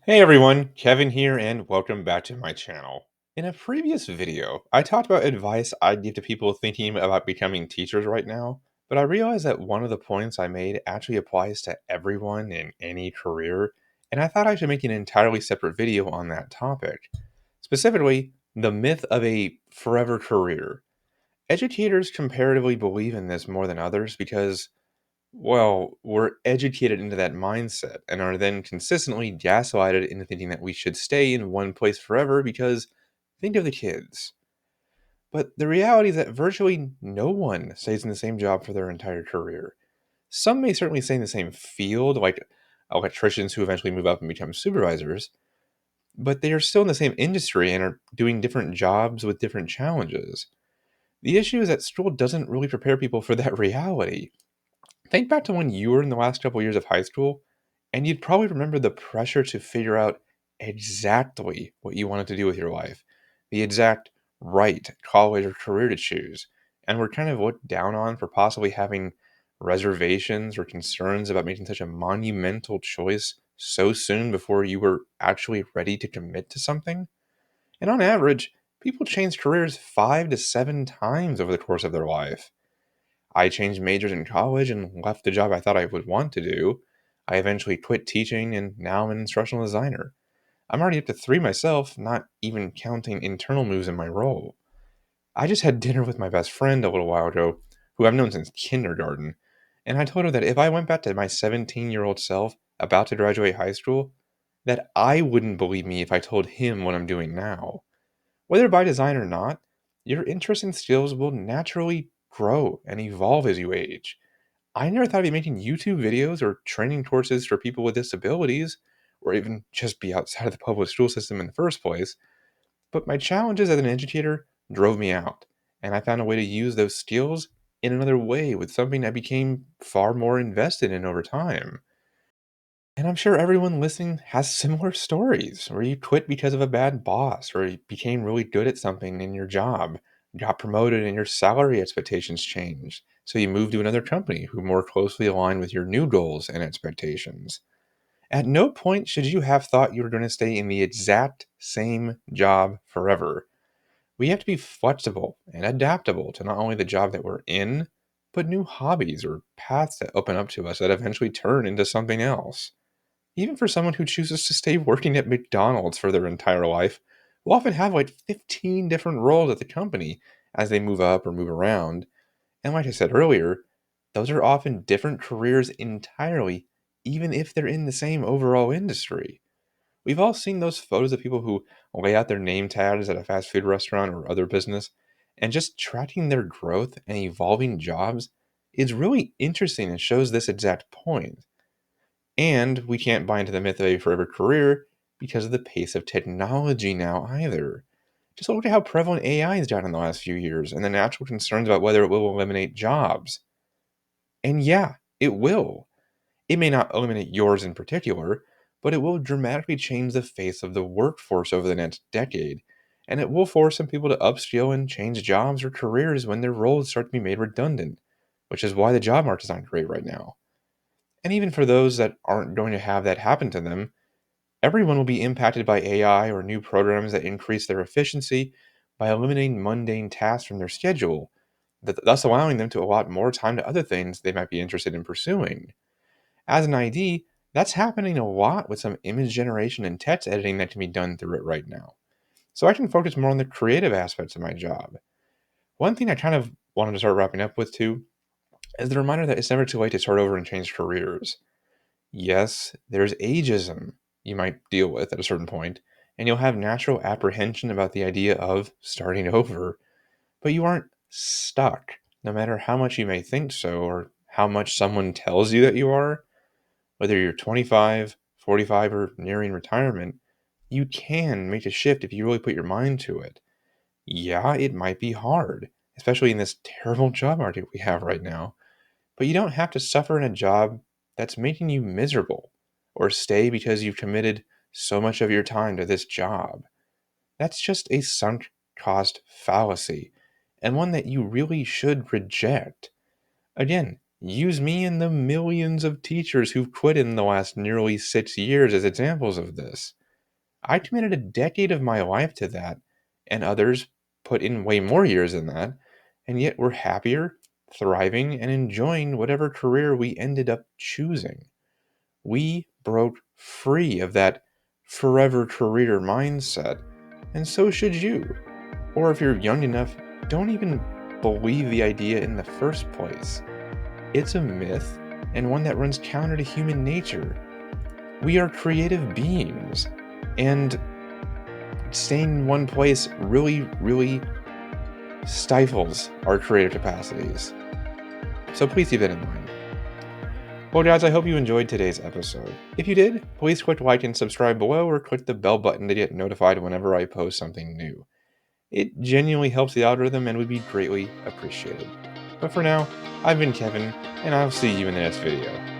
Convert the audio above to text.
Hey everyone, Kevin here and welcome back to my channel. In a previous video, I talked about advice I'd give to people thinking about becoming teachers right now, but I realized that one of the points I made actually applies to everyone in any career, and I thought I should make an entirely separate video on that topic. Specifically, the myth of a forever career. Educators comparatively believe in this more than others because we're educated into that mindset and are then consistently gaslighted into thinking that we should stay in one place forever because think of the kids. But the reality is that virtually no one stays in the same job for their entire career. Some may certainly stay in the same field, like electricians who eventually move up and become supervisors, but they are still in the same industry and are doing different jobs with different challenges. The issue is that school doesn't really prepare people for that reality. Think back to when you were in the last couple years of high school, and you'd probably remember the pressure to figure out exactly what you wanted to do with your life, the exact right college or career to choose, and were kind of looked down on for possibly having reservations or concerns about making such a monumental choice so soon before you were actually ready to commit to something. And on average, people change careers 5 to 7 times over the course of their life. I changed majors in college and left the job I thought I would want to do. I eventually quit teaching and now I'm an instructional designer. I'm already up to three myself, not even counting internal moves in my role. I just had dinner with my best friend a little while ago, who I've known since kindergarten, and I told her that if I went back to my 17-year-old self about to graduate high school, that I wouldn't believe me if I told him what I'm doing now. Whether by design or not, your interests and skills will naturally grow and evolve as you age. I never thought I'd be making YouTube videos or training courses for people with disabilities, or even just be outside of the public school system in the first place. But my challenges as an educator drove me out, and I found a way to use those skills in another way with something I became far more invested in over time. And I'm sure everyone listening has similar stories where you quit because of a bad boss, or you became really good at something in your job, got promoted, and your salary expectations changed. So you moved to another company who more closely aligned with your new goals and expectations. At no point should you have thought you were going to stay in the exact same job forever. We have to be flexible and adaptable to not only the job that we're in, but new hobbies or paths that open up to us that eventually turn into something else. Even for someone who chooses to stay working at McDonald's for their entire life, will often have like 15 different roles at the company as they move up or move around. And like I said earlier, those are often different careers entirely, even if they're in the same overall industry. We've all seen those photos of people who lay out their name tags at a fast food restaurant or other business, and just tracking their growth and evolving jobs is really interesting and shows this exact point. And we can't buy into the myth of a forever career because of the pace of technology now either. Just look at how prevalent AI has gotten in the last few years and the natural concerns about whether it will eliminate jobs. And yeah, it will. It may not eliminate yours in particular, but it will dramatically change the face of the workforce over the next decade. And it will force some people to upskill and change jobs or careers when their roles start to be made redundant, which is why the job market is not great right now. And even for those that aren't going to have that happen to them, everyone will be impacted by AI or new programs that increase their efficiency by eliminating mundane tasks from their schedule, thus allowing them to allot more time to other things they might be interested in pursuing. As an ID, that's happening a lot with some image generation and text editing that can be done through it right now. So I can focus more on the creative aspects of my job. One thing I kind of wanted to start wrapping up with too is the reminder that it's never too late to start over and change careers. Yes, there's ageism you might deal with at a certain point, and you'll have natural apprehension about the idea of starting over, but you aren't stuck, no matter how much you may think so or how much someone tells you that you are. Whether you're 25, 45, or nearing retirement, you can make a shift if you really put your mind to it. Yeah, it might be hard, especially in this terrible job market we have right now. But you don't have to suffer in a job that's making you miserable or stay because you've committed so much of your time to this job. That's just a sunk cost fallacy and one that you really should reject. Again, Use me and the millions of teachers who've quit in the last nearly 6 years as examples of this. I committed a decade of my life to that, and others put in way more years than that, and yet we're happier, thriving, and enjoying whatever career we ended up choosing. We broke free of that forever career mindset, and so should you. Or if you're young enough, don't even believe the idea in the first place. It's a myth, and one that runs counter to human nature. We are creative beings, and staying in one place really stifles our creative capacities. So please keep that in mind. Well, guys, I hope you enjoyed today's episode. If you did, please click like and subscribe below or click the bell button to get notified whenever I post something new. It genuinely helps the algorithm and would be greatly appreciated. But for now, I've been Kevin, and I'll see you in the next video.